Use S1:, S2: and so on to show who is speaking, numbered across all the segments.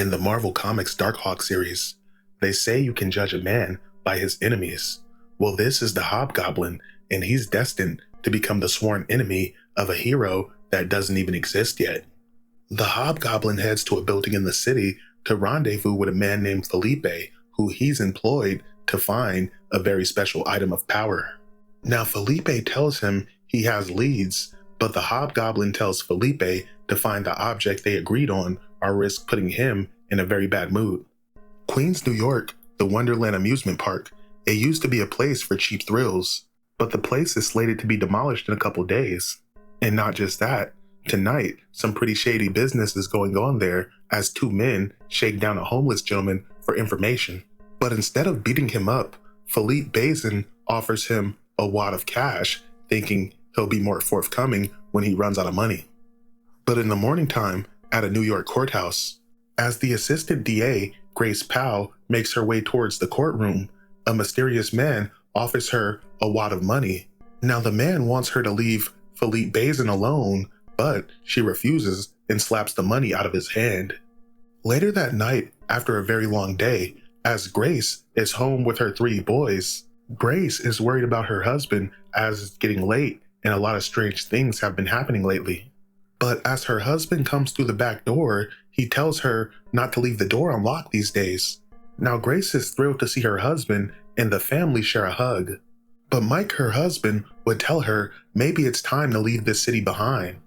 S1: In the Marvel Comics Darkhawk series, they say you can judge a man by his enemies. Well, this is the Hobgoblin, and he's destined to become the sworn enemy of a hero that doesn't even exist yet. The Hobgoblin heads to a building in the city to rendezvous with a man named Felipe, who he's employed to find a very special item of power. Now, Felipe tells him he has leads, but the Hobgoblin tells Felipe to find the object they agreed on or risk putting him in a very bad mood. Queens, New York, the Wonderland amusement park, it used to be a place for cheap thrills, but the place is slated to be demolished in a couple days. And not just that, tonight, some pretty shady business is going on there as two men shake down a homeless gentleman for information. But instead of beating him up, Philippe Bazin offers him a wad of cash, thinking he'll be more forthcoming when he runs out of money. But in the morning time, at a New York courthouse, as the assistant DA, Grace Powell, makes her way towards the courtroom, a mysterious man offers her a wad of money. Now the man wants her to leave Philippe Bazin alone, but she refuses and slaps the money out of his hand. Later that night, after a very long day, as Grace is home with her three boys, Grace is worried about her husband as it's getting late and a lot of strange things have been happening lately. But as her husband comes through the back door, he tells her not to leave the door unlocked these days. Now Grace is thrilled to see her husband and the family share a hug. But Mike, her husband, would tell her maybe it's time to leave this city behind.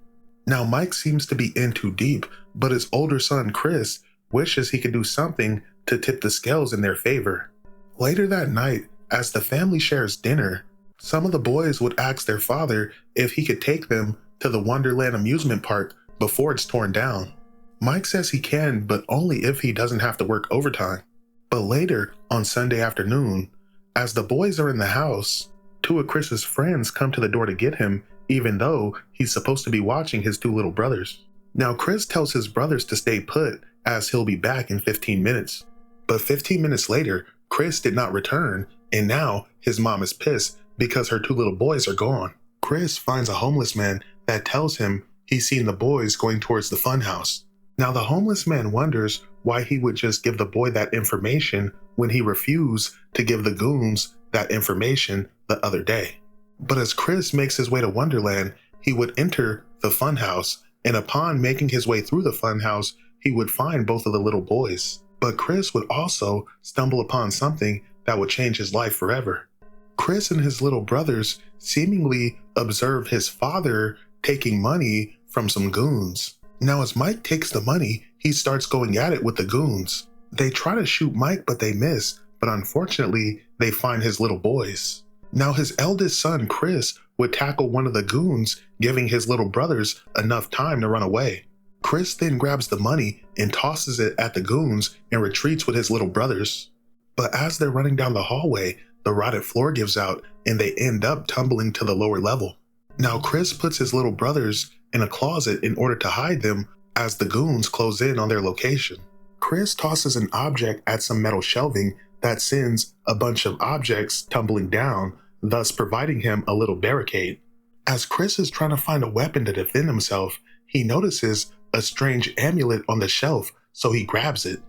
S1: Now Mike seems to be in too deep, but his older son Chris wishes he could do something to tip the scales in their favor. Later that night, as the family shares dinner, some of the boys would ask their father if he could take them to the Wonderland amusement park before it's torn down. Mike says he can, but only if he doesn't have to work overtime. But later, on Sunday afternoon, as the boys are in the house, two of Chris's friends come to the door to get him, even though he's supposed to be watching his two little brothers. Now Chris tells his brothers to stay put as he'll be back in 15 minutes. But 15 minutes later, Chris did not return, and now his mom is pissed because her two little boys are gone. Chris finds a homeless man that tells him he's seen the boys going towards the funhouse. Now the homeless man wonders why he would just give the boy that information when he refused to give the goons that information the other day. But as Chris makes his way to Wonderland, he would enter the funhouse, and upon making his way through the funhouse, he would find both of the little boys. But Chris would also stumble upon something that would change his life forever. Chris and his little brothers seemingly observe his father taking money from some goons. Now as Mike takes the money, he starts going at it with the goons. They try to shoot Mike, but they miss, but unfortunately, they find his little boys. Now his eldest son, Chris, would tackle one of the goons, giving his little brothers enough time to run away. Chris then grabs the money and tosses it at the goons and retreats with his little brothers. But as they're running down the hallway, the rotted floor gives out and they end up tumbling to the lower level. Now Chris puts his little brothers in a closet in order to hide them as the goons close in on their location. Chris tosses an object at some metal shelving that sends a bunch of objects tumbling down, thus providing him a little barricade. As Chris is trying to find a weapon to defend himself, he notices a strange amulet on the shelf, so he grabs it.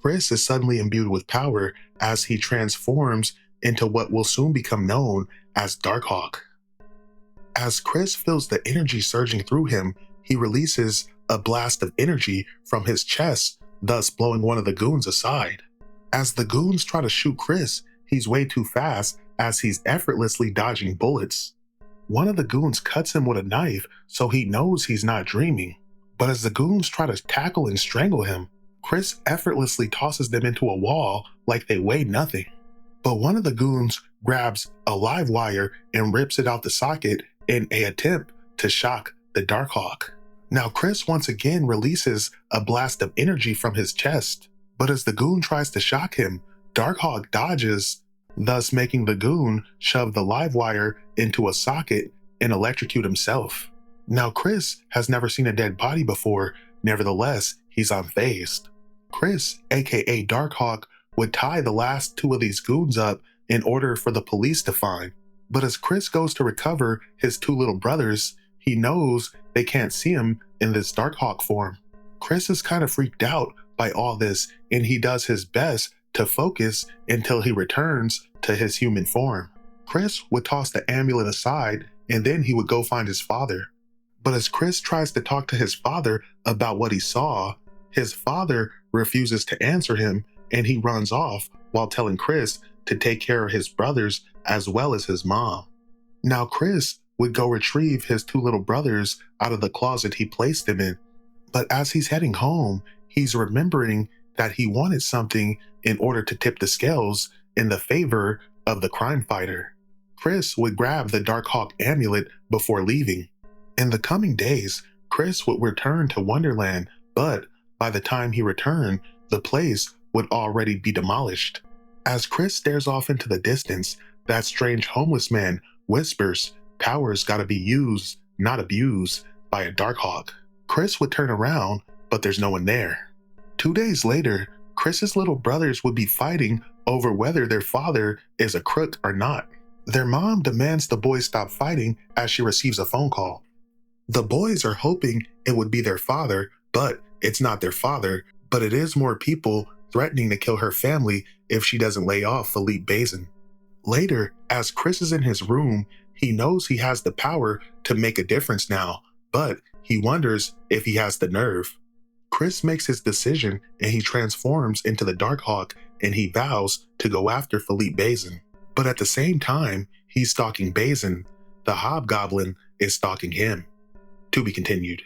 S1: Chris is suddenly imbued with power as he transforms into what will soon become known as Darkhawk. As Chris feels the energy surging through him, he releases a blast of energy from his chest, thus blowing one of the goons aside. As the goons try to shoot Chris, he's way too fast as he's effortlessly dodging bullets. One of the goons cuts him with a knife, so he knows he's not dreaming. But as the goons try to tackle and strangle him, Chris effortlessly tosses them into a wall like they weigh nothing. But one of the goons grabs a live wire and rips it out the socket in an attempt to shock the Darkhawk. Now Chris once again releases a blast of energy from his chest, but as the goon tries to shock him, Darkhawk dodges, thus making the goon shove the live wire into a socket and electrocute himself. Now Chris has never seen a dead body before, nevertheless, he's unfazed. Chris, aka Darkhawk, would tie the last two of these goons up in order for the police to find. But as Chris goes to recover his two little brothers, he knows they can't see him in this Darkhawk form. Chris is kind of freaked out, by all this, and he does his best to focus until he returns to his human form. Chris would toss the amulet aside, and then he would go find his father. But as Chris tries to talk to his father about what he saw, his father refuses to answer him, and he runs off while telling Chris to take care of his brothers as well as his mom. Now Chris would go retrieve his two little brothers out of the closet he placed them in. But as he's heading home, he's remembering that he wanted something in order to tip the scales in the favor of the crime fighter. Chris would grab the Darkhawk amulet before leaving. In the coming days, Chris would return to Wonderland, but by the time he returned, the place would already be demolished. As Chris stares off into the distance, that strange homeless man whispers, "Power's gotta be used, not abused," by a Darkhawk. Chris would turn around, but there's no one there. 2 days later, Chris's little brothers would be fighting over whether their father is a crook or not. Their mom demands the boys stop fighting as she receives a phone call. The boys are hoping it would be their father, but it's not their father, but it is more people threatening to kill her family if she doesn't lay off Philippe Bazin. Later, as Chris is in his room, he knows he has the power to make a difference now, but he wonders if he has the nerve. Chris makes his decision and he transforms into the Darkhawk, and he vows to go after Philippe Bazin. But at the same time, he's stalking Bazin. The Hobgoblin is stalking him. To be continued.